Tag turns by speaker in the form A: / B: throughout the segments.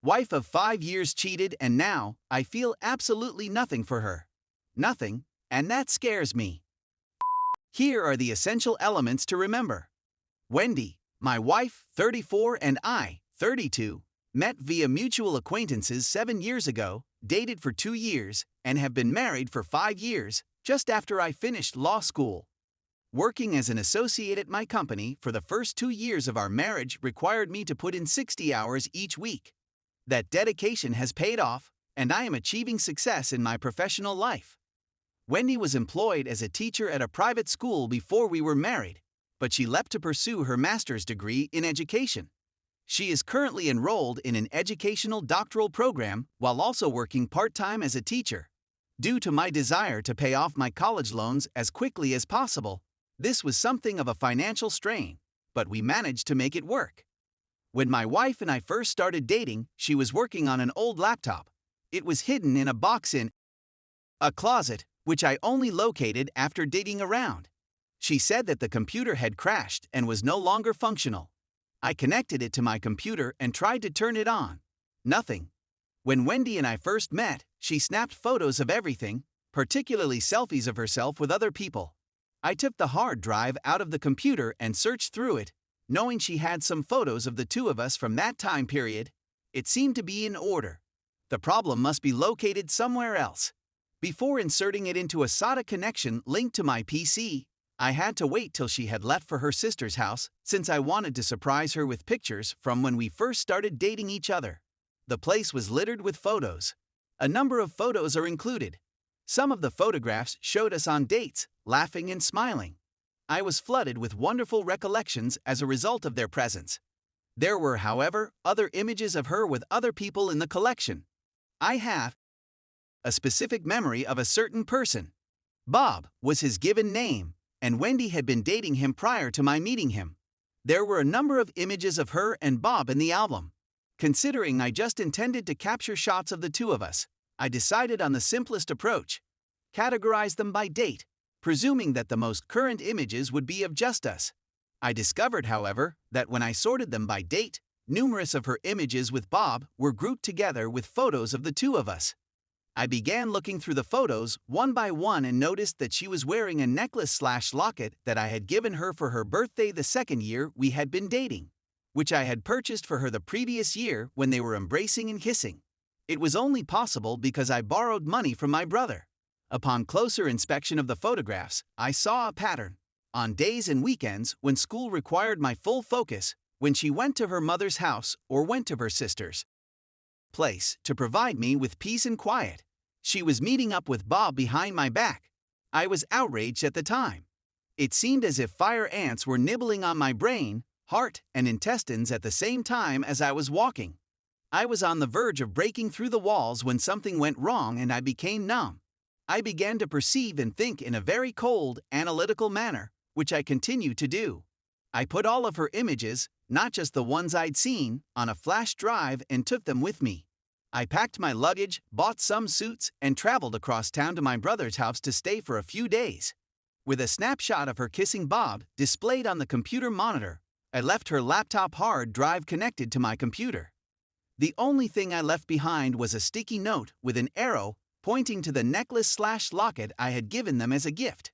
A: Wife of 5 years cheated and now I feel absolutely nothing for her. Nothing, and that scares me. Here are the essential elements to remember. Wendy, my wife, 34, and I, 32, met via mutual acquaintances 7 years ago, dated for 2 years, and have been married for 5 years, just after I finished law school. Working as an associate at my company for the first 2 years of our marriage required me to put in 60 hours each week. That dedication has paid off, and I am achieving success in my professional life. Wendy was employed as a teacher at a private school before we were married, but she left to pursue her master's degree in education. She is currently enrolled in an educational doctoral program while also working part-time as a teacher. Due to my desire to pay off my college loans as quickly as possible, this was something of a financial strain, but we managed to make it work. When my wife and I first started dating, she was working on an old laptop. It was hidden in a box in a closet, which I only located after digging around. She said that the computer had crashed and was no longer functional. I connected it to my computer and tried to turn it on. Nothing. When Wendy and I first met, she snapped photos of everything, particularly selfies of herself with other people. I took the hard drive out of the computer and searched through it, knowing she had some photos of the two of us from that time period. It seemed to be in order. The problem must be located somewhere else. Before inserting it into a SATA connection linked to my PC, I had to wait till she had left for her sister's house, since I wanted to surprise her with pictures from when we first started dating each other. The place was littered with photos. A number of photos are included. Some of the photographs showed us on dates, laughing and smiling. I was flooded with wonderful recollections as a result of their presence. There were, however, other images of her with other people in the collection. I have a specific memory of a certain person. Bob was his given name, and Wendy had been dating him prior to my meeting him. There were a number of images of her and Bob in the album. Considering I just intended to capture shots of the two of us, I decided on the simplest approach. Categorize them by date, presuming that the most current images would be of just us. I discovered, however, that when I sorted them by date, numerous of her images with Bob were grouped together with photos of the two of us. I began looking through the photos one by one and noticed that she was wearing a necklace/locket that I had given her for her birthday the second year we had been dating, which I had purchased for her the previous year when they were embracing and kissing. It was only possible because I borrowed money from my brother. Upon closer inspection of the photographs, I saw a pattern. On days and weekends when school required my full focus, when she went to her mother's house or went to her sister's place to provide me with peace and quiet, she was meeting up with Bob behind my back. I was outraged at the time. It seemed as if fire ants were nibbling on my brain, heart, and intestines at the same time as I was walking. I was on the verge of breaking through the walls when something went wrong and I became numb. I began to perceive and think in a very cold, analytical manner, which I continue to do. I put all of her images, not just the ones I'd seen, on a flash drive and took them with me. I packed my luggage, bought some suits, and traveled across town to my brother's house to stay for a few days. With a snapshot of her kissing Bob displayed on the computer monitor, I left her laptop hard drive connected to my computer. The only thing I left behind was a sticky note with an arrow pointing to the necklace/locket I had given them as a gift.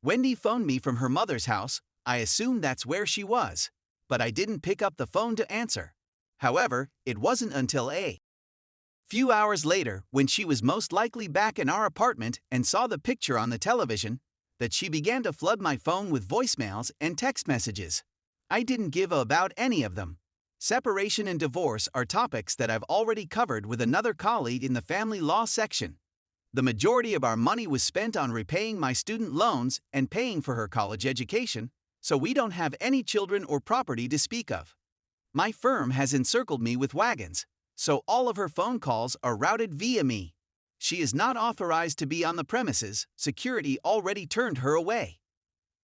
A: Wendy phoned me from her mother's house. I assumed that's where she was, but I didn't pick up the phone to answer. However, it wasn't until a few hours later, when she was most likely back in our apartment and saw the picture on the television, that she began to flood my phone with voicemails and text messages. I didn't give about any of them. Separation and divorce are topics that I've already covered with another colleague in the family law section. The majority of our money was spent on repaying my student loans and paying for her college education, so we don't have any children or property to speak of. My firm has encircled me with wagons, so all of her phone calls are routed via me. She is not authorized to be on the premises. Security already turned her away.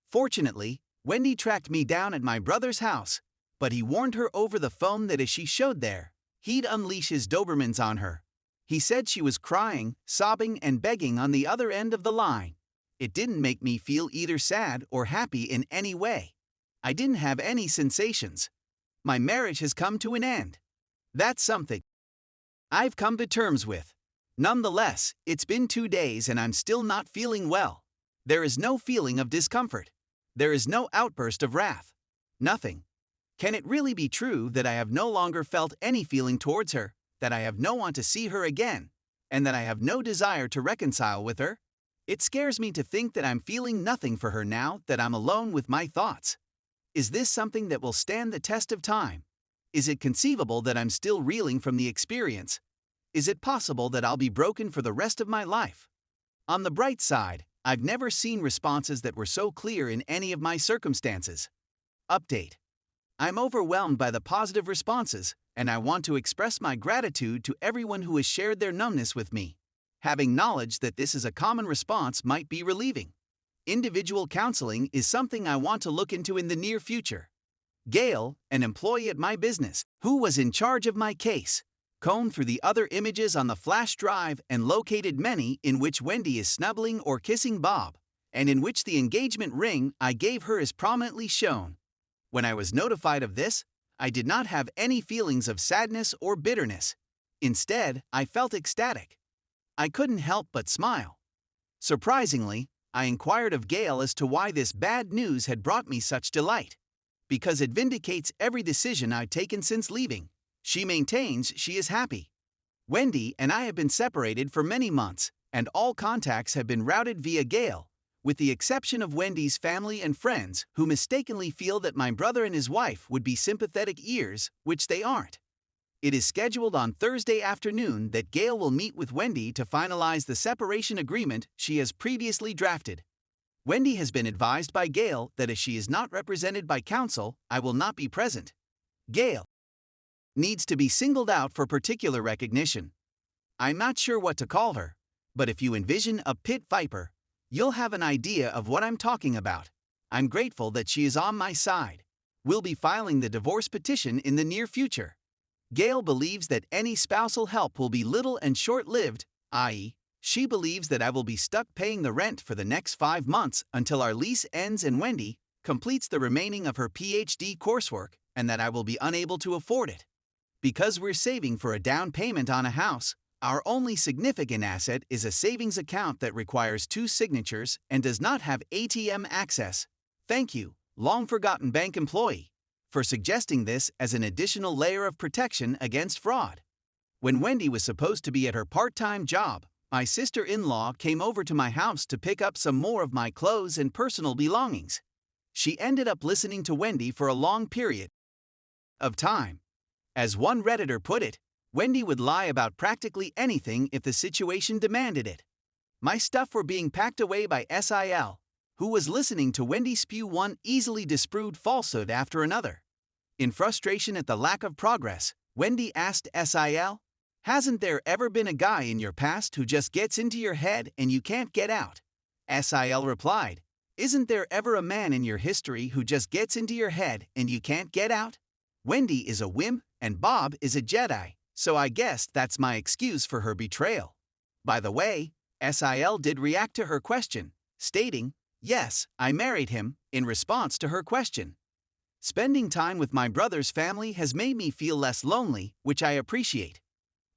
A: Fortunately, Wendy tracked me down at my brother's house, but he warned her over the phone that if she showed there, he'd unleash his Dobermans on her. He said she was crying, sobbing, and begging on the other end of the line. It didn't make me feel either sad or happy in any way. I didn't have any sensations. My marriage has come to an end. That's something. I've come to terms with. Nonetheless, it's been 2 days and I'm still not feeling well. There is no feeling of discomfort. There is no outburst of wrath. Nothing. Can it really be true that I have no longer felt any feeling towards her, that I have no want to see her again, and that I have no desire to reconcile with her? It scares me to think that I'm feeling nothing for her now that I'm alone with my thoughts. Is this something that will stand the test of time? Is it conceivable that I'm still reeling from the experience? Is it possible that I'll be broken for the rest of my life? On the bright side, I've never seen responses that were so clear in any of my circumstances. Update. I'm overwhelmed by the positive responses, and I want to express my gratitude to everyone who has shared their numbness with me. Having knowledge that this is a common response might be relieving. Individual counseling is something I want to look into in the near future. Gail, an employee at my business, who was in charge of my case, combed through the other images on the flash drive and located many in which Wendy is snuggling or kissing Bob, and in which the engagement ring I gave her is prominently shown. When I was notified of this, I did not have any feelings of sadness or bitterness. Instead, I felt ecstatic. I couldn't help but smile. Surprisingly, I inquired of Gail as to why this bad news had brought me such delight. Because it vindicates every decision I've taken since leaving. She maintains she is happy. Wendy and I have been separated for many months, and all contacts have been routed via Gail, with the exception of Wendy's family and friends who mistakenly feel that my brother and his wife would be sympathetic ears, which they aren't. It is scheduled on Thursday afternoon that Gail will meet with Wendy to finalize the separation agreement she has previously drafted. Wendy has been advised by Gail that if she is not represented by counsel, I will not be present. Gail needs to be singled out for particular recognition. I'm not sure what to call her, but if you envision a pit viper, you'll have an idea of what I'm talking about. I'm grateful that she is on my side. We'll be filing the divorce petition in the near future. Gail believes that any spousal help will be little and short-lived, i.e., she believes that I will be stuck paying the rent for the next 5 months until our lease ends and Wendy completes the remaining of her PhD coursework, and that I will be unable to afford it. Because we're saving for a down payment on a house, our only significant asset is a savings account that requires 2 signatures and does not have ATM access. Thank you, long-forgotten bank employee, for suggesting this as an additional layer of protection against fraud. When Wendy was supposed to be at her part-time job, my sister-in-law came over to my house to pick up some more of my clothes and personal belongings. She ended up listening to Wendy for a long period of time. As one Redditor put it, Wendy would lie about practically anything if the situation demanded it. My stuff were being packed away by SIL, who was listening to Wendy spew one easily disproved falsehood after another. In frustration at the lack of progress, Wendy asked SIL, "Hasn't there ever been a guy in your past who just gets into your head and you can't get out?" SIL replied, "Isn't there ever a man in your history who just gets into your head and you can't get out? Wendy is a wimp and Bob is a Jedi, so I guess that's my excuse for her betrayal." By the way, SIL did react to her question, stating, "Yes, I married him," in response to her question. Spending time with my brother's family has made me feel less lonely, which I appreciate.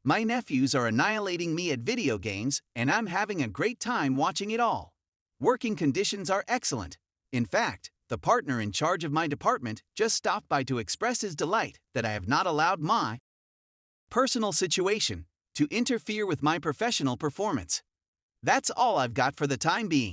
A: My nephews are annihilating me at video games, and I'm having a great time watching it all. Working conditions are excellent. In fact, the partner in charge of my department just stopped by to express his delight that I have not allowed my personal situation to interfere with my professional performance. That's all I've got for the time being.